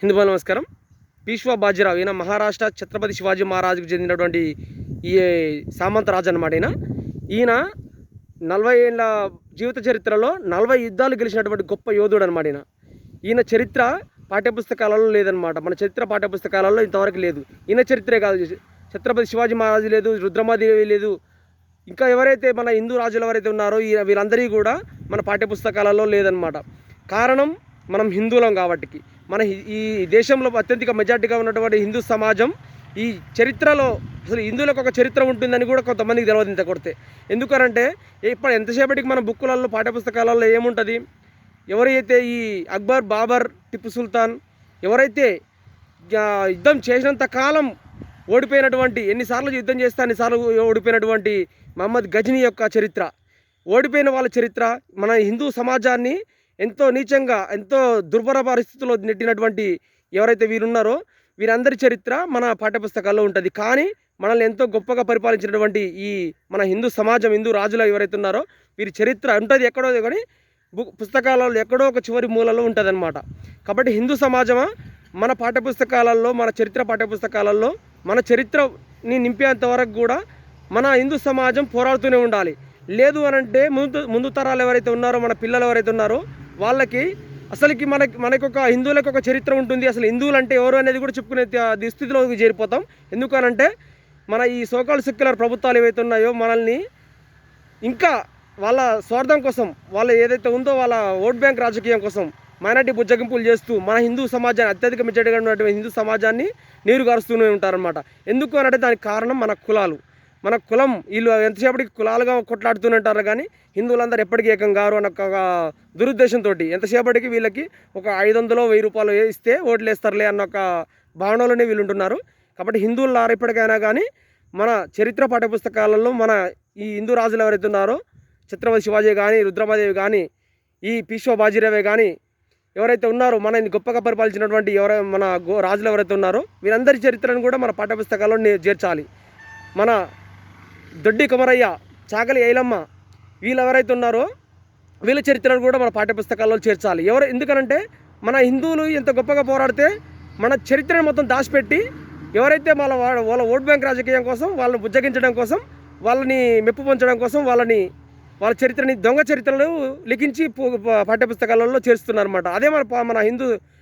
హిందూ నమస్కారం. పీష్వా బాజీరావు ఈయన మహారాష్ట్ర ఛత్రపతి శివాజీ మహారాజుకు చెందినటువంటి ఈ సామంత రాజు అనమాట. ఈయన 40 ఏళ్ళ జీవిత చరిత్రలో 40 యుద్ధాలు గెలిచినటువంటి గొప్ప యోధుడు అనమాట. ఈయన చరిత్ర పాఠ్యపుస్తకాలలో లేదనమాట. మన చరిత్ర పాఠ్యపుస్తకాలలో ఇంతవరకు లేదు. ఈయన చరిత్రే కాదు, ఛత్రపతి శివాజీ మహారాజు లేదు, రుద్రమాదేవి లేదు, ఇంకా ఎవరైతే మన హిందూ రాజులు ఎవరైతే ఉన్నారో వీళ్ళందరికీ కూడా మన పాఠ్యపుస్తకాలలో లేదనమాట. కారణం మనం హిందువులం కాబట్టి. మన ఈ దేశంలో అత్యధిక మెజార్టీగా ఉన్నటువంటి హిందూ సమాజం ఈ చరిత్రలో అసలు హిందువులకు ఒక చరిత్ర ఉంటుందని కూడా కొంతమందికి తెలియదు ఇంత కొడితే. ఎందుకనంటే ఇప్పుడు ఎంతసేపటికి మన బుక్కులలో పాఠ్యపుస్తకాలలో ఏముంటుంది, ఎవరైతే ఈ అక్బర్, బాబర్, టిప్పు సుల్తాన్ ఎవరైతే యుద్ధం చేసినంత కాలం ఓడిపోయినటువంటి, ఎన్నిసార్లు యుద్ధం చేస్తే అన్నిసార్లు ఓడిపోయినటువంటి మహమ్మద్ గజనీ యొక్క చరిత్ర, ఓడిపోయిన వాళ్ళ చరిత్ర, మన హిందూ సమాజాన్ని ఎంతో నీచంగా ఎంతో దుర్భర పరిస్థితుల్లో నెట్టినటువంటి ఎవరైతే వీరున్నారో వీరందరి చరిత్ర మన పాఠ్యపుస్తకాల్లో ఉంటుంది. కానీ మనల్ని ఎంతో గొప్పగా పరిపాలించినటువంటి ఈ మన హిందూ సమాజం, హిందూ రాజులు ఎవరైతే ఉన్నారో వీరి చరిత్ర ఉంటుంది ఎక్కడో, కానీ పుస్తకాలలో ఎక్కడో ఒక చివరి మూలలో ఉంటుంది అనమాట. కాబట్టి హిందూ సమాజమా మన పాఠ్యపుస్తకాలలో, మన చరిత్ర పాఠ్యపుస్తకాలలో మన చరిత్రని నింపేంత వరకు కూడా మన హిందూ సమాజం పోరాడుతూనే ఉండాలి. లేదు అనంటే ముందు తరాలు ఎవరైతే ఉన్నారో, మన పిల్లలు ఎవరైతే ఉన్నారో వాళ్ళకి అసలుకి మనకొక హిందువులకు ఒక చరిత్ర ఉంటుంది. అసలు హిందువులు అంటే ఎవరు అనేది కూడా చెప్పుకునే దుస్థితిలోకి చేరిపోతాం. ఎందుకనంటే మన ఈ సోకాల్ సెక్యులర్ ప్రభుత్వాలు ఏవైతే ఉన్నాయో మనల్ని ఇంకా వాళ్ళ స్వార్థం కోసం, వాళ్ళ ఏదైతే ఉందో వాళ్ళ ఓట్ బ్యాంక్ రాజకీయం కోసం మైనార్టీ బుజ్జగింపులు చేస్తూ మన హిందూ సమాజాన్ని, అత్యధిక మెజారిటీగా ఉన్నటువంటి హిందూ సమాజాన్ని నీరు గారుస్తూనే ఉంటారనమాట. ఎందుకు అనంటే దానికి కారణం మన కులాలు. మన కులం వీళ్ళు ఎంతసేపటికి కులాలుగా కొట్లాడుతూనే ఉంటారు, కానీ హిందువులందరూ ఎప్పటికీ ఏకం గారు అన్న ఒక దురుద్దేశంతో ఎంతసేపటికి వీళ్ళకి ఒక 500 1000 రూపాయలు ఇస్తే ఓట్లు వేస్తారులే అన్న ఒక భావనలోనే వీళ్ళు ఉంటున్నారు. కాబట్టి హిందువులు ఎప్పటికైనా కానీ మన చరిత్ర పాఠ్యపుస్తకాలలో మన ఈ హిందూ రాజులు ఎవరైతే ఉన్నారో, ఛత్రపతి శివాజీ కానీ, రుద్రమాదేవి కానీ, ఈ పీష్వా బాజీరావే కానీ ఎవరైతే ఉన్నారో మన గొప్పగా పరిపాలించినటువంటి మన రాజులు ఎవరైతే ఉన్నారో వీరందరి చరిత్రను కూడా మన పాఠ్యపుస్తకాల్లో చేర్చాలి. మన దొడ్డి కొమరయ్య, చాకలి ఐలమ్మ వీళ్ళు ఎవరైతే ఉన్నారో వీళ్ళ చరిత్రను కూడా మన పాఠ్యపుస్తకాల్లో చేర్చాలి. ఎందుకనంటే మన హిందువులు ఎంత గొప్పగా పోరాడితే మన చరిత్రను మొత్తం దాచిపెట్టి ఎవరైతే వాళ్ళ ఓట్ బ్యాంక్ రాజకీయం కోసం, వాళ్ళని బుజ్జగించడం కోసం, వాళ్ళని మెప్పు పొంచడం కోసం వాళ్ళ చరిత్రని దొంగ చరిత్రలు లిఖించి పాఠ్యపుస్తకాలలో చేరుస్తున్నారు అన్నమాట. అదే మన హిందూ